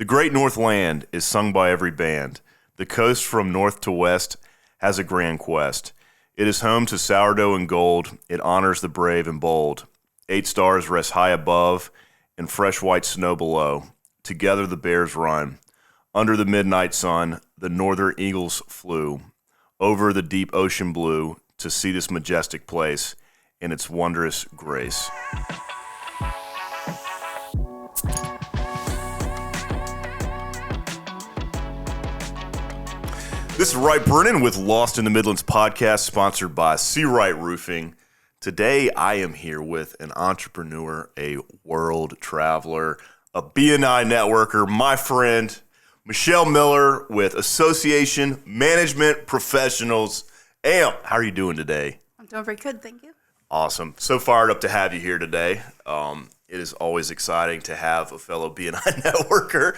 The great Northland is sung by every band. The coast from north to west has a grand quest. It is home to sourdough and gold. It honors the brave and bold. 8 stars rest high above and fresh white snow below. Together the bears run. Under the midnight sun, the northern eagles flew over the deep ocean blue to see this majestic place in its wondrous grace. This is Wright Brennan with Lost in the Midlands podcast, sponsored by Seawright Roofing. Today, I am here with an entrepreneur, a world traveler, a BNI networker, my friend, Michelle Miller with Association Management Professionals. Amp, how are you doing today? I'm doing very good, thank you. Awesome. So fired up to have you here today. It is always exciting to have a fellow BNI networker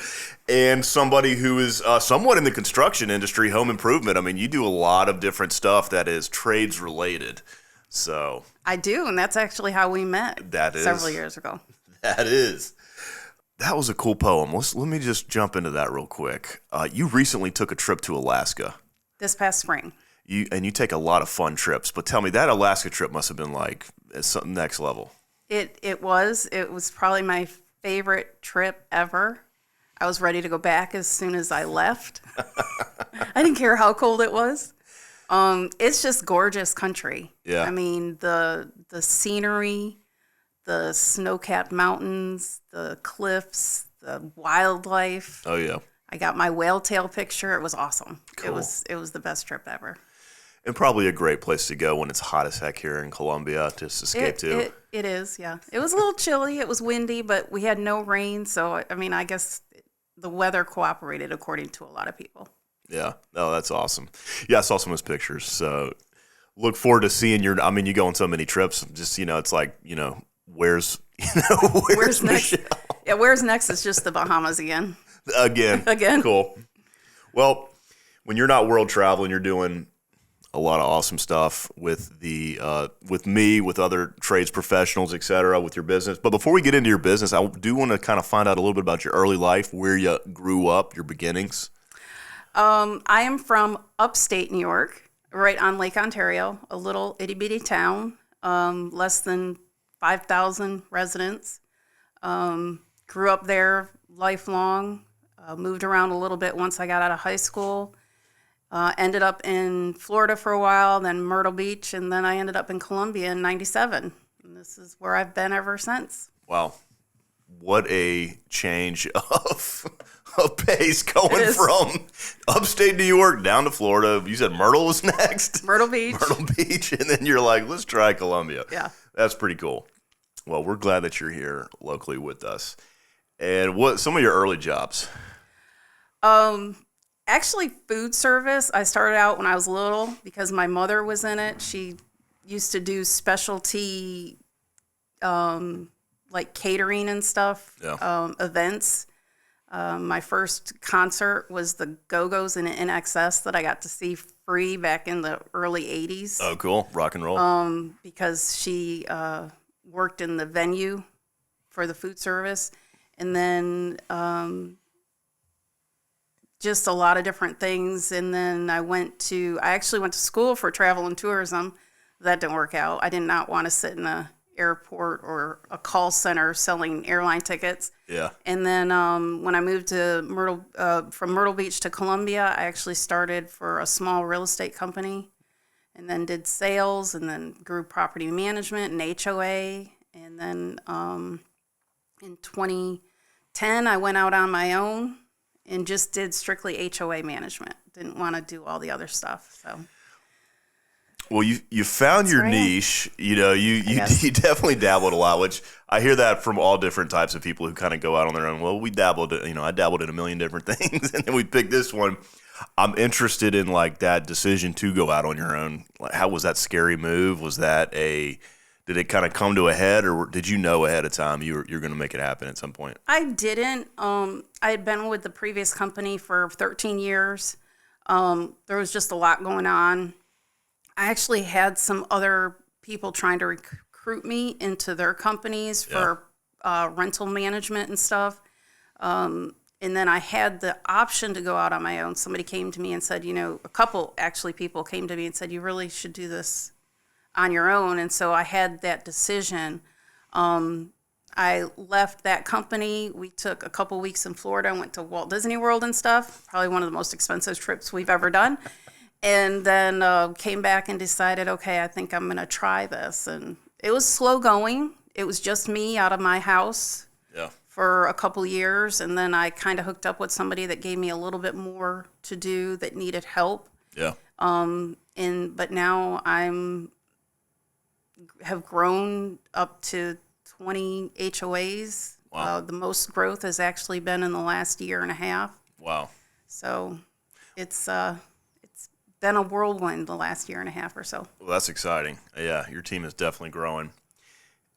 and somebody who is somewhat in the construction industry, home improvement. I mean, you do a lot of different stuff that is trades related. So I do, and that's actually how we met several years ago. That was a cool poem. Let me just jump into that real quick. You recently took a trip to Alaska. This past spring. You take a lot of fun trips, but tell me, that Alaska trip must have been like something next level. It was probably my favorite trip ever. I was ready to go back as soon as I left. I didn't care how cold it was. It's just gorgeous country. Yeah. I mean, the scenery, the snow-capped mountains, the cliffs, the wildlife. Oh yeah. I got my whale tail picture. It was awesome. Cool. It was the best trip ever. And probably a great place to go when it's hot as heck here in Columbia to escape to. It is, yeah. It was a little chilly. It was windy, but we had no rain. So, I mean, I guess the weather cooperated according to a lot of people. Yeah. Oh, that's awesome. Yeah, I saw some of those pictures. So look forward to seeing you go on so many trips. Just, it's like, where's next? Michelle? Yeah, where's next is just the Bahamas again. Again. Cool. Well, when you're not world traveling, you're doing a lot of awesome stuff with with me, with other trades professionals, et cetera, with your business. But before we get into your business, I do want to kind of find out a little bit about your early life, where you grew up, your beginnings. I am from upstate New York, right on Lake Ontario, a little itty-bitty town, less than 5,000 residents. Grew up there lifelong, moved around a little bit once I got out of high school. Ended up in Florida for a while, then Myrtle Beach, and then I ended up in Columbia in 97. And this is where I've been ever since. Wow. What a change of pace going from upstate New York down to Florida. You said Myrtle was next? Myrtle Beach. And then you're like, let's try Columbia. Yeah. That's pretty cool. Well, we're glad that you're here locally with us. And what some of your early jobs? Actually, food service. I started out when I was little because my mother was in it. She used to do specialty, like catering and stuff, events. My first concert was the Go-Go's in NXS that I got to see free back in the early 80s. Oh, cool. Rock and roll. Because she worked in the venue for the food service. And then just a lot of different things. And then I actually went to school for travel and tourism. That didn't work out. I did not want to sit in an airport or a call center selling airline tickets. Yeah. And then when I moved to from Myrtle Beach to Columbia, I actually started for a small real estate company and then did sales and then grew property management and HOA. And then in 2010, I went out on my own and just did strictly HOA management. Didn't want to do all the other stuff. So, well, you found your niche. You definitely dabbled a lot, which I hear that from all different types of people who kind of go out on their own. Well, I dabbled in a million different things, and then we picked this one. I'm interested in like that decision to go out on your own. Like, how was that scary move? Did it kind of come to a head, or did you know ahead of time you're going to make it happen at some point? I didn't. I had been with the previous company for 13 years. There was just a lot going on. I actually had some other people trying to recruit me into their companies for rental management and stuff. And then I had the option to go out on my own. Somebody came to me and said, a couple actually people came to me and said, you really should do this on your own. And so I had that decision. I left that company. We took a couple weeks in Florida and went to Walt Disney World and stuff. Probably one of the most expensive trips we've ever done. And then came back and decided, okay, I think I'm going to try this. And it was slow going. It was just me out of my house for a couple years. And then I kind of hooked up with somebody that gave me a little bit more to do that needed help. Yeah. But now have grown up to 20 HOAs. Wow. The most growth has actually been in the last year and a half. Wow. So it's been a whirlwind the last year and a half or so. Well, that's exciting. Yeah, your team is definitely growing.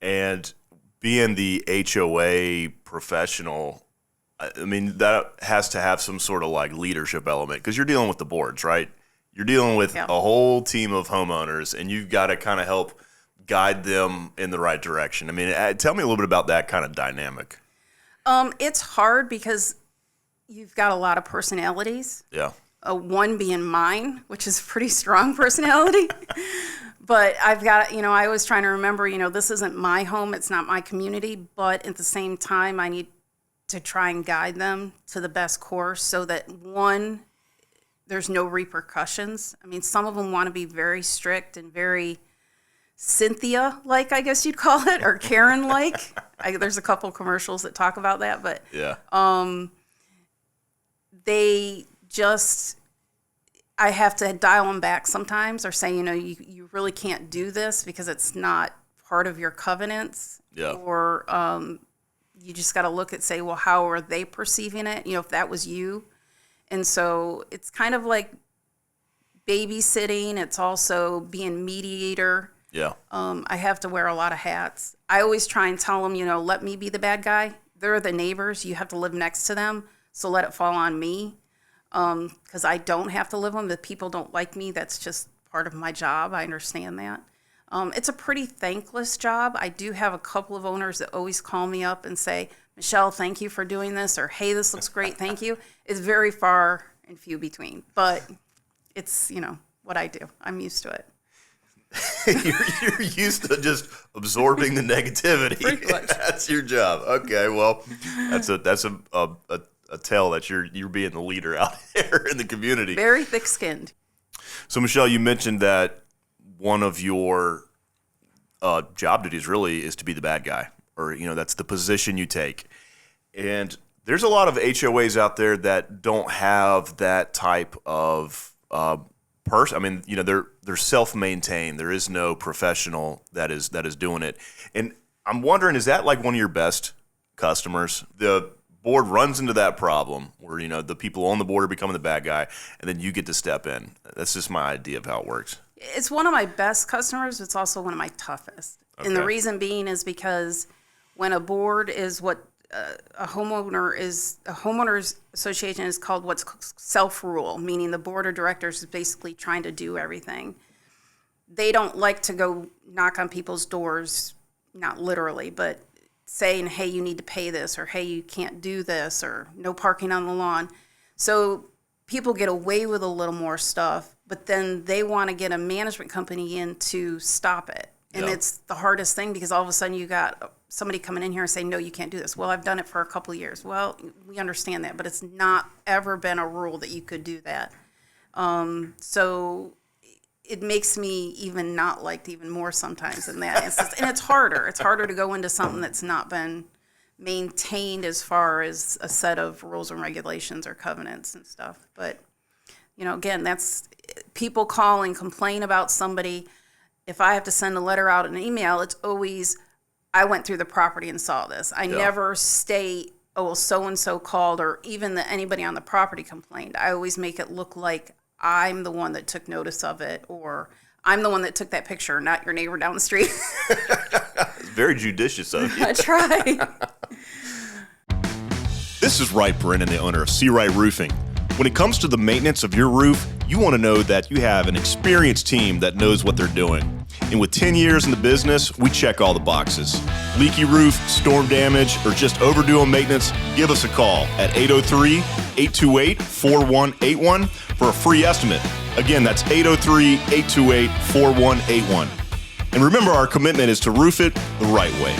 And being the HOA professional, I mean, that has to have some sort of like leadership element because you're dealing with the boards, right? You're dealing with a whole team of homeowners, and you've got to kind of help guide them in the right direction. I mean, tell me a little bit about that kind of dynamic. It's hard because you've got a lot of personalities. Yeah. One being mine, which is a pretty strong personality. But I've got, I was trying to remember, this isn't my home. It's not my community. But at the same time, I need to try and guide them to the best course so that, one, there's no repercussions. I mean, some of them want to be very strict and very Cynthia-like, I guess you'd call it, or Karen-like. There's a couple commercials that talk about that. But they just... I have to dial them back sometimes or say, you really can't do this because it's not part of your covenants. Yeah. Or you just got to look at, say, well, how are they perceiving it? If that was you. And so it's kind of like babysitting. It's also being mediator. Yeah. I have to wear a lot of hats. I always try and tell them, let me be the bad guy. They're the neighbors. You have to live next to them. So let it fall on me. Because I don't have to live with them. The people don't like me. That's just part of my job. I understand that. It's a pretty thankless job. I do have a couple of owners that always call me up and say, Michelle, thank you for doing this, or hey, this looks great, thank you. It's very far and few between, but it's, what I do. I'm used to it. You're used to just absorbing the negativity. Pretty much. That's your job. Okay, well, that's a tell that you're being the leader out there in the community. Very thick-skinned. So, Michelle, you mentioned that one of your job duties really is to be the bad guy, or that's the position you take. And there's a lot of HOAs out there that don't have that type of person. I mean, they're self-maintained. There is no professional that is doing it. And I'm wondering, is that like one of your best customers? The board runs into that problem where, the people on the board are becoming the bad guy, and then you get to step in. That's just my idea of how it works. It's one of my best customers. It's also one of my toughest. Okay. And the reason being is because when a board is what a homeowners association is called what's self-rule, meaning the board of directors is basically trying to do everything. They don't like to go knock on people's doors, not literally, but saying, hey, you need to pay this, or hey, you can't do this, or no parking on the lawn. So people get away with a little more stuff, but then they want to get a management company in to stop it. And it's the hardest thing because all of a sudden you got somebody coming in here and saying, no, you can't do this. Well, I've done it for a couple of years. Well, we understand that, but it's not ever been a rule that you could do that. So it makes me even not liked even more sometimes in that instance. And it's harder. It's harder to go into something that's not been maintained as far as a set of rules and regulations or covenants and stuff. But, again, that's people call and complain about somebody. If I have to send a letter out, an email, it's always, I went through the property and saw this. I never state, oh, well, so-and-so called, or even that anybody on the property complained. I always make it look like I'm the one that took notice of it, or I'm the one that took that picture, not your neighbor down the street. It's very judicious of you. I try. This is Wright Brennan, the owner of C. Wright Roofing. When it comes to the maintenance of your roof, you want to know that you have an experienced team that knows what they're doing. And with 10 years in the business, we check all the boxes. Leaky roof, storm damage, or just overdue on maintenance, give us a call at 803-828-4181 for a free estimate. Again, that's 803-828-4181. And remember, our commitment is to roof it the right way.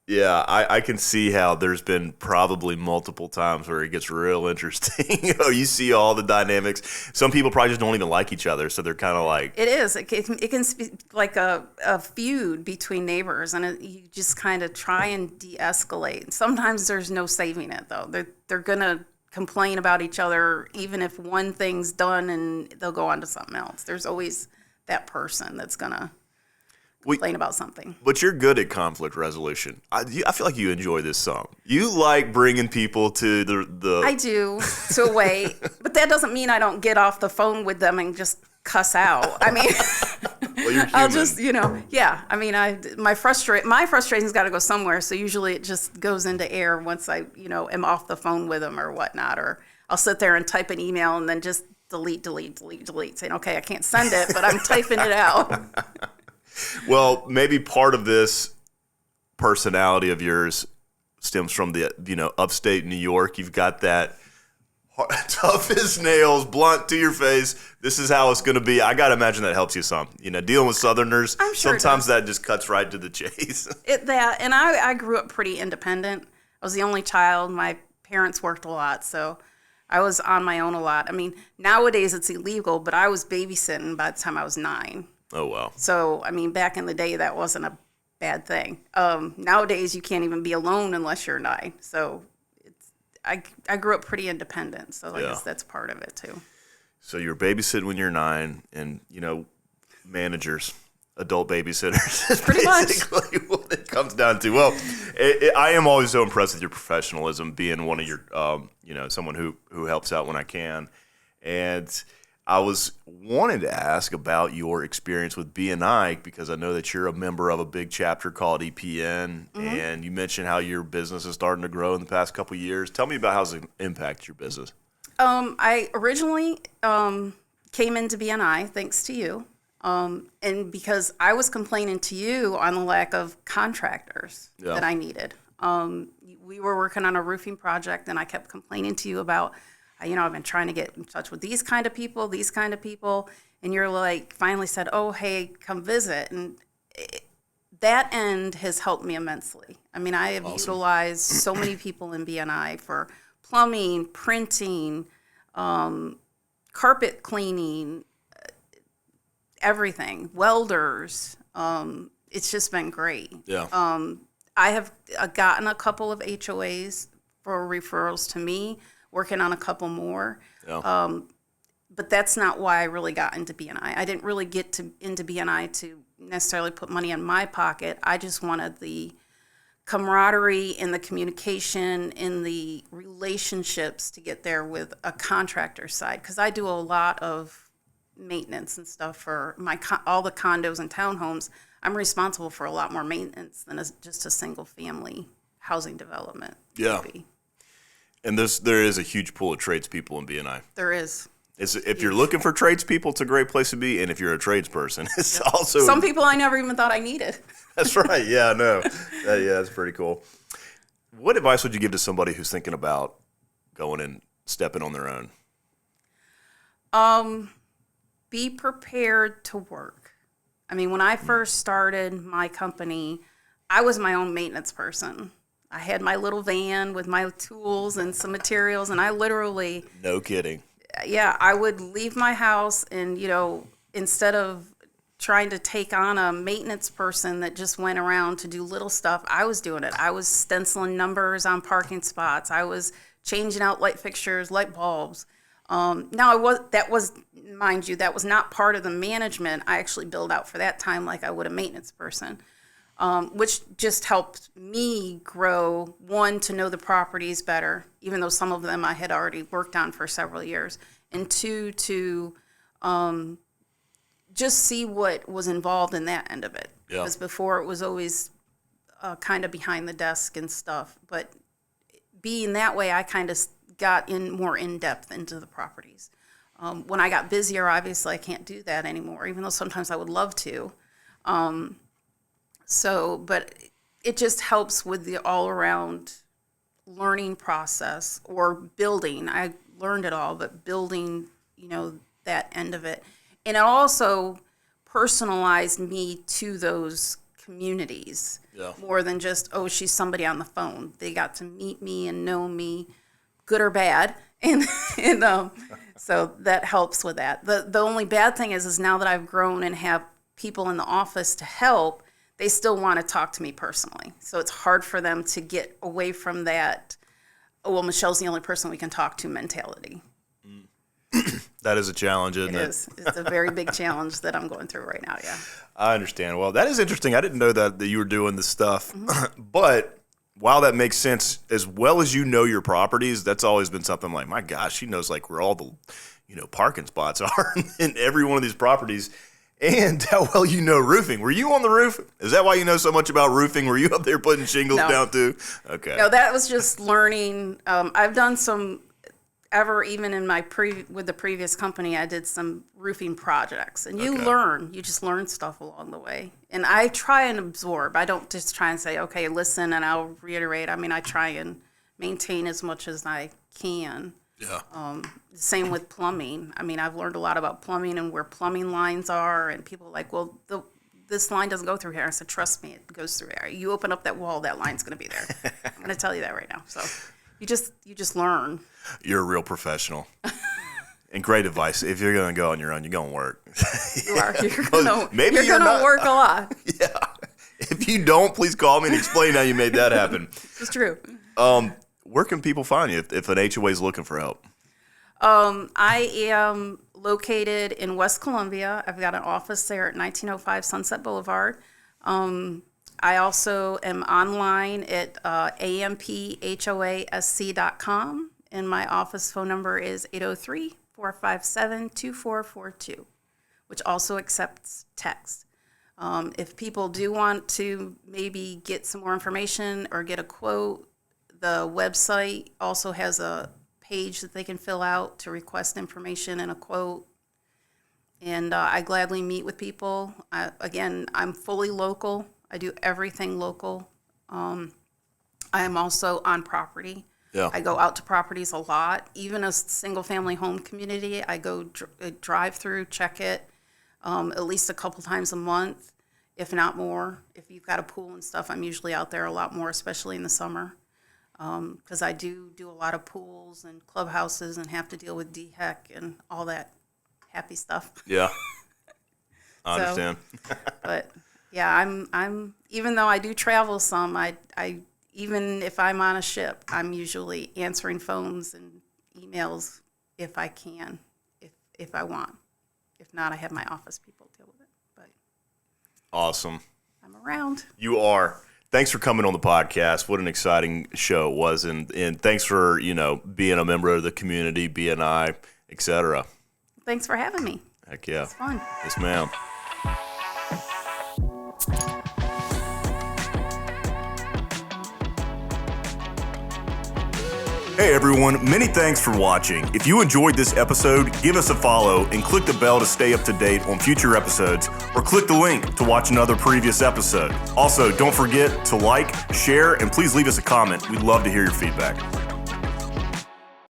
Yeah, I can see how there's been probably multiple times where it gets real interesting. You see all the dynamics. Some people probably just don't even like each other, so they're kind of like... It is. It can be like a feud between neighbors, and you just kind of try and de-escalate. Sometimes there's no saving it, though. They're going to complain about each other, even if one thing's done, and they'll go on to something else. There's always that person that's going to complain about something. But you're good at conflict resolution. I feel like you enjoy this song. You like bringing people to the... I do, to a way. But that doesn't mean I don't get off the phone with them and just cuss out. I mean, well, you're human. I'll just, yeah. I mean, my frustration's got to go somewhere. So usually it just goes into air once I, am off the phone with them or whatnot. Or I'll sit there and type an email and then just delete, saying, okay, I can't send it, but I'm typing it out. Well, maybe part of this personality of yours stems from the, upstate New York. You've got that tough as nails, blunt to your face. This is how it's going to be. I got to imagine that helps you some. Dealing with Southerners, I'm sure sometimes that just cuts right to the chase. And I grew up pretty independent. I was the only child. My parents worked a lot, so I was on my own a lot. I mean, nowadays it's illegal, but I was babysitting by the time I was 9. Oh, wow. So, I mean, back in the day, that wasn't a bad thing. Nowadays, you can't even be alone unless you're 9. So, I grew up pretty independent. So, I guess that's part of it, too. So, you were babysitting when you're 9 and, managers, adult babysitters. Is pretty basically much what it comes down to. Well, I am always so impressed with your professionalism, being one of your, someone who helps out when I can. And I was wanting to ask about your experience with BNI because I know that you're a member of a big chapter called EPN, and you mentioned how your business is starting to grow in the past couple of years. Tell me about how it's impacted your business. I originally came into BNI thanks to you, and because I was complaining to you on the lack of contractors that I needed. We were working on a roofing project, and I kept complaining to you about, I've been trying to get in touch with these kind of people, and you're like, finally said, oh, hey, come visit. And that end has helped me immensely. I mean, I have utilized so many people in BNI for plumbing, printing, carpet cleaning, everything, welders. It's just been great. Yeah. I have gotten a couple of HOAs for referrals to me, working on a couple more. Yeah. But that's not why I really got into BNI. I didn't really get into BNI to necessarily put money in my pocket. I just wanted the camaraderie and the communication and the relationships to get there with a contractor side. Because I do a lot of maintenance and stuff for all the condos and townhomes. I'm responsible for a lot more maintenance than just a single family housing development. Yeah. And there is a huge pool of tradespeople in BNI. There is. If you're looking for tradespeople, it's a great place to be. And if you're a tradesperson, it's also... Some people I never even thought I needed. That's right. Yeah, no. That's pretty cool. What advice would you give to somebody who's thinking about going and stepping on their own? Be prepared to work. I mean, when I first started my company, I was my own maintenance person. I had my little van with my tools and some materials, and I literally... No kidding. Yeah, I would leave my house and, instead of trying to take on a maintenance person that just went around to do little stuff, I was doing it. I was stenciling numbers on parking spots. I was changing out light fixtures, light bulbs. Mind you, that was not part of the management I actually billed out for that time like I would a maintenance person. Which just helped me grow, one, to know the properties better, even though some of them I had already worked on for several years, and two, to just see what was involved in that end of it. Yeah. Because before it was always kind of behind the desk and stuff. But being that way, I kind of got more in depth into the properties. When I got busier, obviously I can't do that anymore, even though sometimes I would love to. But it just helps with the all-around learning process or building. I learned it all, but building, that end of it. And it also personalized me to those communities more than just, oh, she's somebody on the phone. They got to meet me and know me, good or bad. And so that helps with that. The only bad thing is now that I've grown and have people in the office to help, they still want to talk to me personally. So it's hard for them to get away from that, oh, well, Michelle's the only person we can talk to mentality. That is a challenge, isn't it? It is. It's a very big challenge that I'm going through right now, yeah. I understand. Well, that is interesting. I didn't know that you were doing this stuff. Mm-hmm. But while that makes sense, as well as you know your properties, that's always been something like, my gosh, she knows like where all the, parking spots are in every one of these properties. And how well you know roofing. Were you on the roof? Is that why you know so much about roofing? Were you up there putting shingles down too? Okay. No, that was just learning. I've done some, even in my with the previous company, I did some roofing projects. And you just learn stuff along the way. And I try and absorb. I don't just try and say, okay, listen, and I'll reiterate. I mean, I try and maintain as much as I can. Yeah. Same with plumbing. I mean, I've learned a lot about plumbing and where plumbing lines are, and people are like, well, this line doesn't go through here. I said, trust me, it goes through there. You open up that wall, that line's going to be there. I'm going to tell you that right now. So you just learn. You're a real professional. And great advice. If you're going to go on your own, you're going to work. You are. You're going to work a lot. Yeah. If you don't, please call me and explain how you made that happen. It's true. Where can people find you if an HOA is looking for help? I am located in West Columbia. I've got an office there at 1905 Sunset Boulevard. I also am online at amphoasc.com, and my office phone number is 803-457-2442, which also accepts text. If people do want to maybe get some more information or get a quote, the website also has a page that they can fill out to request information and a quote. And I gladly meet with people. I'm fully local. I do everything local. I am also on property. Yeah. I go out to properties a lot. Even a single-family home community, I go drive through, check it at least a couple times a month, if not more. If you've got a pool and stuff, I'm usually out there a lot more, especially in the summer. Because I do a lot of pools and clubhouses and have to deal with DHEC and all that happy stuff. Yeah, I understand. But yeah, I'm even though I do travel some, I even if I'm on a ship, I'm usually answering phones and emails if I can, if I want. If not, I have my office people deal with it. But awesome. I'm around. You are. Thanks for coming on the podcast. What an exciting show it was. And thanks for, being a member of the community, BNI, et cetera. Thanks for having me. Heck yeah. It's fun. Yes, ma'am. Hey everyone, many thanks for watching. If you enjoyed this episode, give us a follow and click the bell to stay up to date on future episodes, or click the link to watch another previous episode. Also, don't forget to like, share, and please leave us a comment. We'd love to hear your feedback.